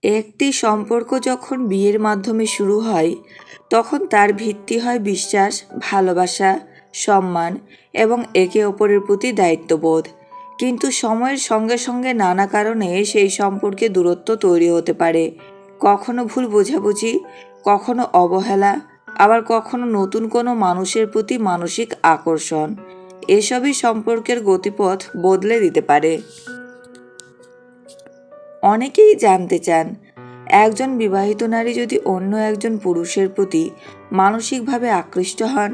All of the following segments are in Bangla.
একটি সম্পর্ক যখন বিয়ের মাধ্যমে শুরু হয়, তখন তার ভিত্তি হয় বিশ্বাস, ভালোবাসা, সম্মান এবং একে অপরের প্রতি দায়িত্ববোধ। কিন্তু সময়ের সঙ্গে সঙ্গে নানা কারণে সেই সম্পর্কে দূরত্ব তৈরি হতে পারে। কখনো ভুল বোঝাবুঝি, কখনো অবহেলা, আবার কখনো নতুন কোনো মানুষের প্রতি মানসিক আকর্ষণ। এসবই সম্পর্কের গতিপথ বদলে দিতে পারে। অনেকেই জানতে চান, একজন বিবাহিত নারী যদি অন্য একজন পুরুষের প্রতি মানসিকভাবে আকৃষ্ট হন,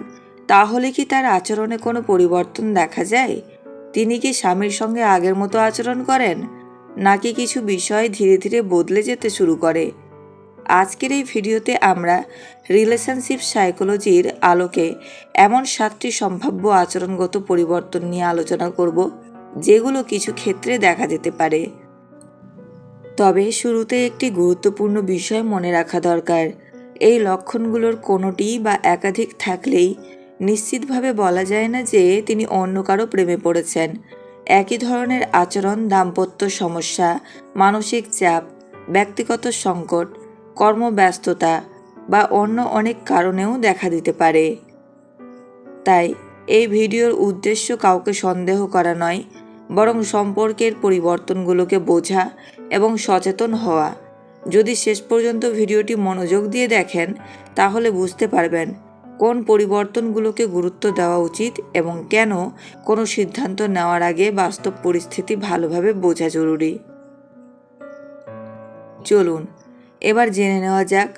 তাহলে কি তার আচরণে কোনো পরিবর্তন দেখা যায়? তিনি কি স্বামীর সঙ্গে আগের মতো আচরণ করেন, নাকি কিছু বিষয় ধীরে ধীরে বদলে যেতে শুরু করে? আজকের এই ভিডিওতে আমরা রিলেশনশিপ সাইকোলজির আলোকে এমন 7টি সম্ভাব্য আচরণগত পরিবর্তন নিয়ে আলোচনা করব, যেগুলো কিছু ক্ষেত্রে দেখা যেতে পারে। তবে শুরুতে একটি গুরুত্বপূর্ণ বিষয় মনে রাখা দরকার। এই লক্ষণগুলোর কোনোটি বা একাধিক থাকলেই নিশ্চিতভাবে বলা যায় না যে তিনি অন্য কারো প্রেমে পড়েছেন। একই ধরনের আচরণ দাম্পত্য সমস্যা, মানসিক চাপ, ব্যক্তিগত সংকট, কর্মব্যস্ততা বা অন্য অনেক কারণেও দেখা দিতে পারে। তাই এই ভিডিওর উদ্দেশ্য কাউকে সন্দেহ করা নয়, বরং সম্পর্কের পরিবর্তনগুলোকে বোঝা এবং সচেতন হওয়া। যদি শেষ পর্যন্ত ভিডিওটি মনোযোগ দিয়ে দেখেন, তাহলে বুঝতে পারবেন কোন পরিবর্তনগুলোকে গুরুত্ব দেওয়া উচিত এবং কেন কোনো সিদ্ধান্ত নেওয়ার আগে বাস্তব পরিস্থিতি ভালোভাবে বোঝা জরুরি। চলুন এবার জেনে নেওয়া যাক,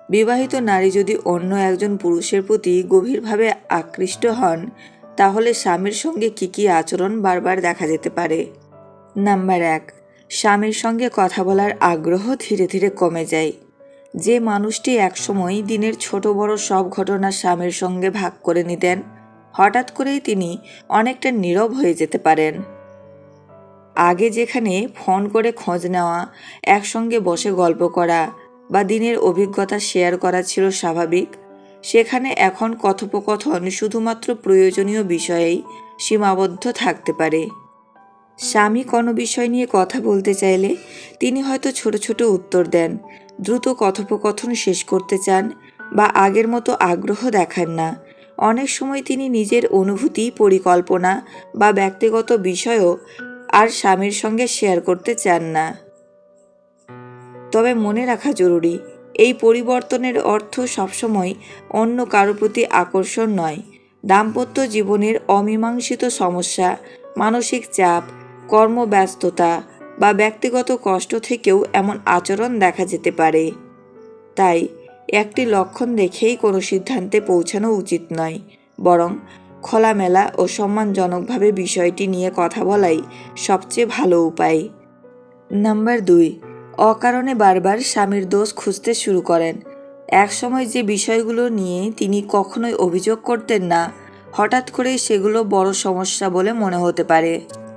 বিবাহিত নারী যদি অন্য একজন পুরুষের প্রতি গভীরভাবে আকৃষ্ট হন, তাহলে স্বামীর সঙ্গে কী কী আচরণ বারবার দেখা যেতে পারে। নাম্বার 1, স্বামীর সঙ্গে কথা বলার আগ্রহ ধীরে ধীরে কমে যায়। যে মানুষটি একসময় দিনের ছোট বড় সব ঘটনা স্বামীর সঙ্গে ভাগ করে নিতেন, হঠাৎ করেই তিনি অনেকটা নীরব হয়ে যেতে পারেন। আগে যেখানে ফোন করে খোঁজ নেওয়া, একসঙ্গে বসে গল্প করা বা দিনের অভিজ্ঞতা শেয়ার করা ছিল স্বাভাবিক, সেখানে এখন কথোপকথন শুধুমাত্র প্রয়োজনীয় বিষয়েই সীমাবদ্ধ থাকতে পারে। স্বামী কোনো বিষয় নিয়ে কথা বলতে চাইলে তিনি হয়তো ছোট ছোট উত্তর দেন, দ্রুত কথোপকথন শেষ করতে চান বা আগের মতো আগ্রহ দেখান না। অনেক সময় তিনি নিজের অনুভূতি, পরিকল্পনা বা ব্যক্তিগত বিষয়ও আর স্বামীর সঙ্গে শেয়ার করতে চান না। তবে মনে রাখা জরুরি, এই পরিবর্তনের অর্থ সবসময় অন্য কারো প্রতি আকর্ষণ নয়। দাম্পত্য জীবনের অমীমাংসিত সমস্যা, মানসিক চাপ, কর্মব্যস্ততা বা ব্যক্তিগত কষ্ট থেকেও এমন আচরণ দেখা যেতে পারে। তাই একটি লক্ষণ দেখেই কোনো সিদ্ধান্তে পৌঁছানো উচিত নয়, বরং খোলামেলা ও সম্মানজনকভাবে বিষয়টি নিয়ে কথা বলাই সবচেয়ে ভালো উপায়। নাম্বার 2, অকারণে বারবার স্বামীর দোষ খুঁজতে শুরু করেন। একসময় যে বিষয়গুলো নিয়ে তিনি কখনোই অভিযোগ করতেন না, হঠাৎ করেই সেগুলো বড় সমস্যা বলে মনে হতে পারে।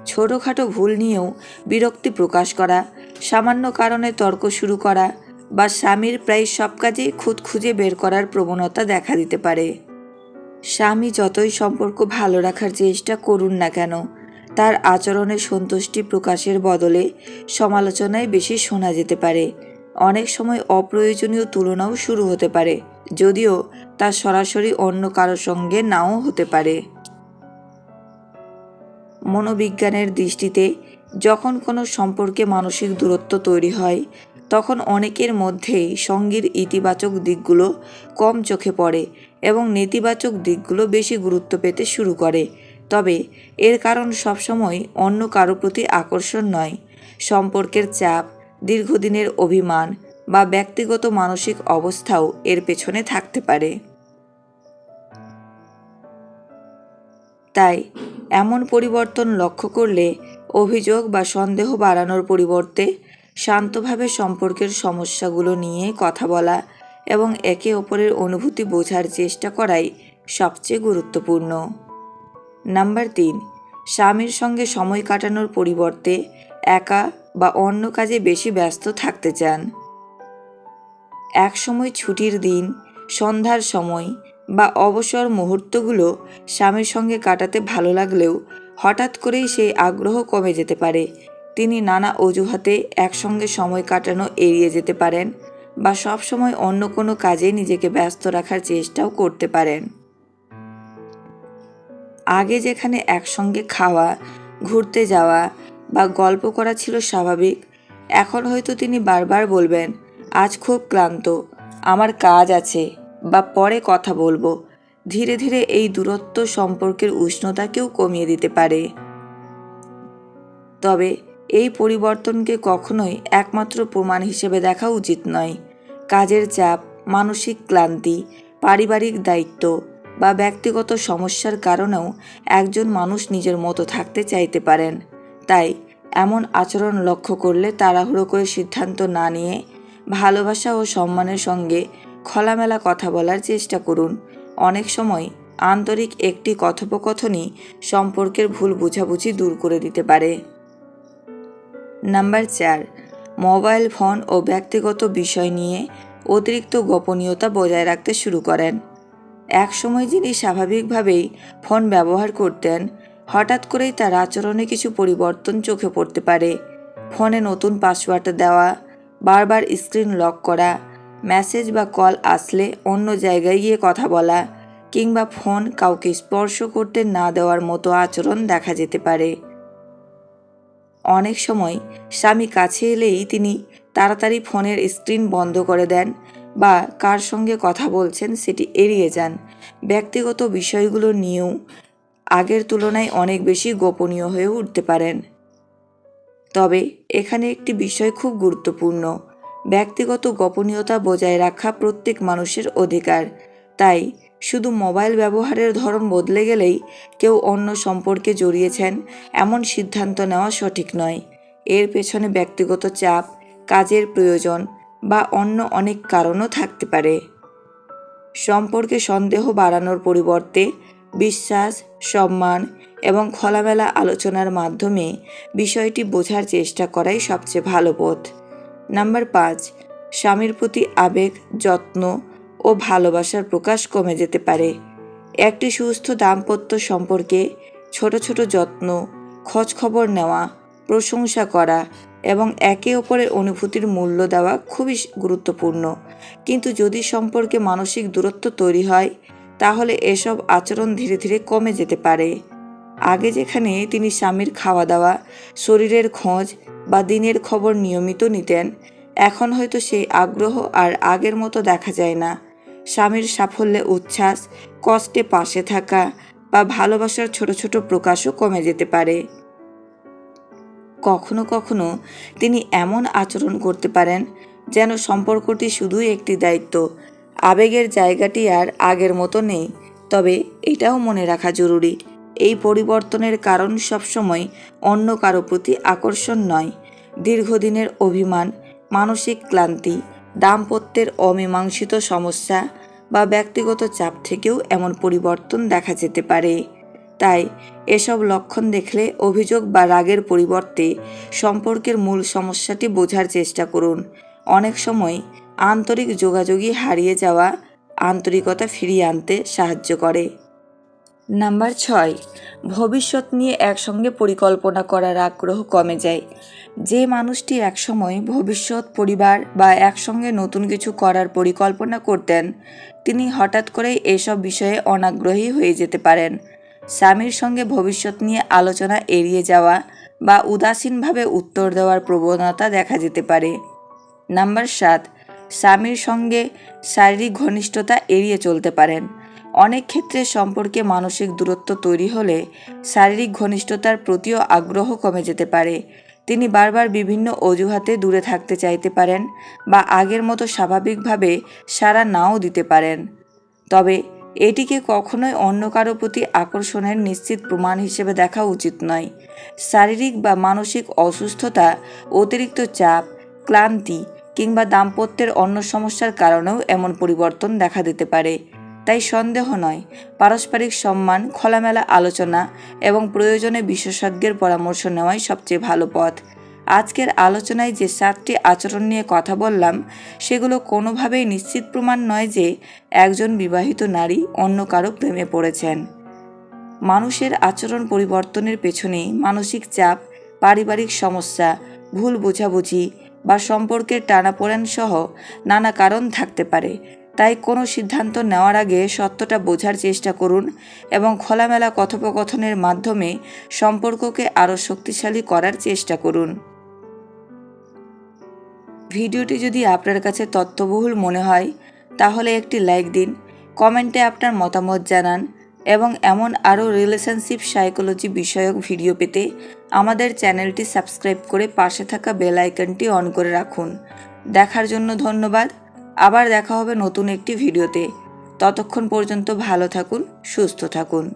ছোটোখাটো ভুল নিয়েও বিরক্তি প্রকাশ করা, সামান্য কারণে তর্ক শুরু করা বা স্বামীর প্রায় সব কাজে খুঁত খুঁজে বের করার প্রবণতা দেখা দিতে পারে। স্বামী যতই সম্পর্ক ভালো রাখার চেষ্টা করুন না কেন, তার আচরণে সন্তুষ্টি প্রকাশের বদলে সমালোচনায় বেশি শোনা যেতে পারে। অনেক সময় অপ্রয়োজনীয় তুলনাও শুরু হতে পারে, যদিও তা সরাসরি অন্য কারো সঙ্গে নাও হতে পারে। মনোবিজ্ঞানের দৃষ্টিতে যখন কোনো সম্পর্কে মানসিক দূরত্ব তৈরি হয়, তখন অনেকের মধ্যেই সঙ্গীর ইতিবাচক দিকগুলো কম চোখে পড়ে এবং নেতিবাচক দিকগুলো বেশি গুরুত্ব পেতে শুরু করে। তবে এর কারণ সবসময় অন্য কারো প্রতি আকর্ষণ নয়, সম্পর্কের চাপ, দীর্ঘদিনের অভিমান বা ব্যক্তিগত মানসিক অবস্থাও এর পেছনে থাকতে পারে। তাই এমন পরিবর্তন লক্ষ্য করলে অভিযোগ বা সন্দেহ বাড়ানোর পরিবর্তে শান্তভাবে সম্পর্কের সমস্যাগুলো নিয়ে কথা বলা এবং একে অপরের অনুভূতি বোঝার চেষ্টা করাই সবচেয়ে গুরুত্বপূর্ণ। নাম্বার 3, স্বামীর সঙ্গে সময় কাটানোর পরিবর্তে একা বা অন্য কাজে বেশি ব্যস্ত থাকতে চান। একসময় ছুটির দিন, সন্ধ্যার সময় বা অবসর মুহূর্তগুলো স্বামীর সঙ্গে কাটাতে ভালো লাগলেও হঠাৎ করেই সেই আগ্রহ কমে যেতে পারে। তিনি নানা অজুহাতে একসঙ্গে সময় কাটানো এড়িয়ে যেতে পারেন বা সবসময় অন্য কোনো কাজে নিজেকে ব্যস্ত রাখার চেষ্টাও করতে পারেন। আগে যেখানে একসঙ্গে খাওয়া, ঘুরতে যাওয়া বা গল্প করা ছিল স্বাভাবিক, এখন হয়তো তিনি বারবার বলবেন, আজ খুব ক্লান্ত, আমার কাজ আছে, বা পরে কথা বলবো। ধীরে ধীরে এই দূরত্ব সম্পর্কের উষ্ণতাকেও কমিয়ে দিতে পারে। তবে এই পরিবর্তনকে কখনোই একমাত্র প্রমাণ হিসেবে দেখা উচিত নয়। কাজের চাপ, মানসিক ক্লান্তি, পারিবারিক দায়িত্ব বা ব্যক্তিগত সমস্যার কারণেও একজন মানুষ নিজের মতো থাকতে চাইতে পারেন। তাই এমন আচরণ লক্ষ্য করলে তাড়াহুড়ো করে সিদ্ধান্ত না নিয়ে ভালোবাসা ও সম্মানের সঙ্গে খোলামেলা কথা বলার চেষ্টা করুন। অনেক সময় আন্তরিক একটি কথোপকথনই সম্পর্কের ভুল বোঝাবুঝি দূর করে দিতে পারে। নাম্বার 4, মোবাইল ফোন ও ব্যক্তিগত বিষয় নিয়ে অতিরিক্ত গোপনীয়তা বজায় রাখতে শুরু করেন। একসময় যিনি স্বাভাবিকভাবেই ফোন ব্যবহার করতেন, হঠাৎ করেই তার আচরণে কিছু পরিবর্তন চোখে পড়তে পারে। ফোনে নতুন পাসওয়ার্ড দেওয়া, বারবার স্ক্রিন লক করা, মেসেজ বা কল আসলে অন্য জায়গায় গিয়ে কথা বলা, কিংবা ফোন কাউকে স্পর্শ করতে না দেওয়ার মতো আচরণ দেখা যেতে পারে। অনেক সময় স্বামী কাছে এলেই তিনি তাড়াতাড়ি ফোনের স্ক্রিন বন্ধ করে দেন বা কার সঙ্গে কথা বলছেন সেটি এড়িয়ে যান। ব্যক্তিগত বিষয়গুলো নিয়েও আগের তুলনায় অনেক বেশি গোপনীয় হয়ে উঠতে পারেন। তবে এখানে একটি বিষয় খুব গুরুত্বপূর্ণ। ব্যক্তিগত গোপনীয়তা বজায় রাখা প্রত্যেক মানুষের অধিকার। তাই শুধু মোবাইল ব্যবহারের ধরন বদলে গেলেই কেউ অন্য সম্পর্কে জড়িয়েছেন এমন সিদ্ধান্ত নেওয়া সঠিক নয়। এর পেছনে ব্যক্তিগত চাপ, কাজের প্রয়োজন বা অন্য অনেক কারণও থাকতে পারে। সম্পর্কে সন্দেহ বাড়ানোর পরিবর্তে বিশ্বাস, সম্মান এবং খোলামেলা আলোচনার মাধ্যমে বিষয়টি বোঝার চেষ্টা করাই সবচেয়ে ভালো পথ। নাম্বার 5, স্বামীর প্রতি আবেগ, যত্ন ও ভালোবাসার প্রকাশ কমে যেতে পারে। একটি সুস্থ দাম্পত্য সম্পর্কে ছোট ছোট যত্ন, খোঁজ খবর নেওয়া, প্রশংসা করা এবং একে অপরের অনুভূতির মূল্য দেওয়া খুবই গুরুত্বপূর্ণ। কিন্তু যদি সম্পর্কে মানসিক দূরত্ব তৈরি হয়, তাহলে এসব আচরণ ধীরে ধীরে কমে যেতে পারে। আগে যেখানে তিনি স্বামীর খাওয়া দাওয়া, শরীরের খোঁজ বা দিনের খবর নিয়মিত নিতেন, এখন হয়তো সেই আগ্রহ আর আগের মতো দেখা যায় না। স্বামীর সাফল্যে উচ্ছ্বাস, কষ্টে পাশে থাকা বা ভালোবাসার ছোট ছোট প্রকাশও কমে যেতে পারে। কখনো কখনো তিনি এমন আচরণ করতে পারেন যেন সম্পর্কটি শুধুই একটি দায়িত্ব, আবেগের জায়গাটি আর আগের মতো নেই। তবে এটাও মনে রাখা জরুরি, এই পরিবর্তনের কারণ সবসময় অন্য কারো প্রতি আকর্ষণ নয়। দীর্ঘদিনের অভিমান, মানসিক ক্লান্তি, দাম্পত্যের অমীমাংসিত সমস্যা বা ব্যক্তিগত চাপ থেকেও এমন পরিবর্তন দেখা যেতে পারে। তাই এসব লক্ষণ দেখলে অভিযোগ বা রাগের পরিবর্তে সম্পর্কের মূল সমস্যাটি বোঝার চেষ্টা করুন। অনেক সময় আন্তরিক যোগাযোগই হারিয়ে যাওয়া আন্তরিকতা ফিরিয়ে আনতে সাহায্য করে। নাম্বার 6, ভবিষ্যৎ নিয়ে একসঙ্গে পরিকল্পনা করার আগ্রহ কমে যায়। যে মানুষটি একসময় ভবিষ্যৎ, পরিবার বা একসঙ্গে নতুন কিছু করার পরিকল্পনা করতেন, তিনি হঠাৎ করেই এসব বিষয়ে অনাগ্রহী হয়ে যেতে পারেন। স্বামীর সঙ্গে ভবিষ্যৎ নিয়ে আলোচনা এড়িয়ে যাওয়া বা উদাসীনভাবে উত্তর দেওয়ার প্রবণতা দেখা যেতে পারে। নাম্বার 7, স্বামীর সঙ্গে শারীরিক ঘনিষ্ঠতা এড়িয়ে চলতে পারেন। অনেক ক্ষেত্রে সম্পর্কে মানসিক দূরত্ব তৈরি হলে শারীরিক ঘনিষ্ঠতার প্রতিও আগ্রহ কমে যেতে পারে। তিনি বারবার বিভিন্ন অজুহাতে দূরে থাকতে চাইতে পারেন বা আগের মতো স্বাভাবিকভাবে সাড়া নাও দিতে পারেন। তবে এটিকে কখনোই অন্য কারো প্রতি আকর্ষণের নিশ্চিত প্রমাণ হিসেবে দেখা উচিত নয়। শারীরিক বা মানসিক অসুস্থতা, অতিরিক্ত চাপ, ক্লান্তি কিংবা দাম্পত্যের অন্য সমস্যার কারণেও এমন পরিবর্তন দেখা দিতে পারে। তাই সন্দেহ নয়, পারস্পরিক সম্মান, খোলামেলা আলোচনা এবং প্রয়োজনে বিশেষজ্ঞের পরামর্শ নেওয়াই সবচেয়ে ভালো পথ। আজকের আলোচনায় যে 7টি আচরণ নিয়ে কথা বললাম, সেগুলো কোনোভাবেই নিশ্চিত প্রমাণ নয় যে একজন বিবাহিত নারী অন্য কারো প্রেমে পড়েছেন। মানুষের আচরণ পরিবর্তনের পেছনে মানসিক চাপ, পারিবারিক সমস্যা, ভুল বোঝাবুঝি বা সম্পর্কের টানাপোড়েন সহ নানা কারণ থাকতে পারে। তাই কোনো সিদ্ধান্ত নেওয়ার আগে সত্যটা বোঝার চেষ্টা করুন এবং খোলামেলা কথোপকথনের মাধ্যমে সম্পর্ককে আরও শক্তিশালী করার চেষ্টা করুন। ভিডিওটি যদি আপনার কাছে তথ্যবহুল মনে হয় তাহলে একটি লাইক দিন, কমেন্টে আপনার মতামত জানান এবং এমন আরও রিলেশনশিপ সাইকোলজি বিষয়ক ভিডিও পেতে আমাদের চ্যানেলটি সাবস্ক্রাইব করে পাশে থাকা বেল আইকনটি অন করে রাখুন। দেখার জন্য ধন্যবাদ। আবার দেখা হবে নতুন একটি ভিডিওতে। ততক্ষণ পর্যন্ত ভালো থাকুন, সুস্থ থাকুন।